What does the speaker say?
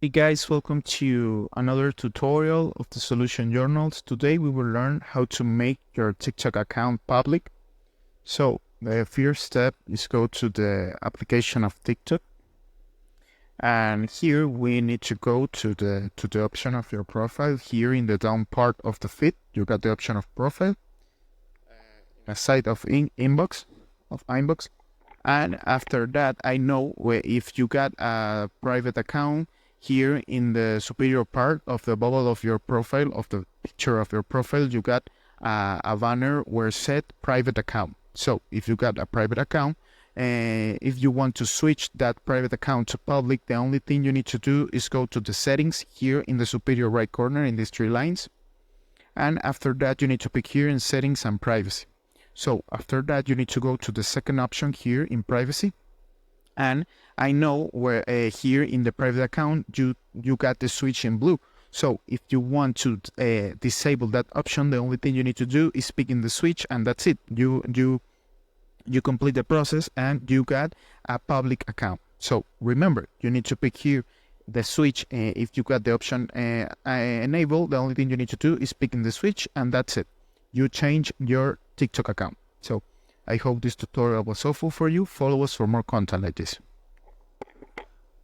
Hey guys, welcome to another tutorial of the Solution Journals. Today we will learn how to make your TikTok account public. So the first step is go to the application of TikTok, and here we need to go to the option of your profile. Here in the down part of the feed, you got the option of profile, a side of inbox, and after that, I know if you got a private account. Here in the superior part of the bubble of your profile, of the picture of your profile, you got a banner where set private account. So if you got a private account, if you want to switch that private account to public, the only thing you need to do is go to the settings here in the superior right corner in these three lines. And after that, you need to pick here in settings and privacy. So after that, you need to go to the second option here in privacy. And I know where here in the private account you got the switch in blue. So if you want to disable that option, the only thing you need to do is pick in the switch, and that's it. You complete the process and you got a public account. So remember, you need to pick here the switch. If you got the option enable, the only thing you need to do is pick in the switch, and that's it. You change your TikTok account. So I hope this tutorial was helpful for you. Follow us for more content like this.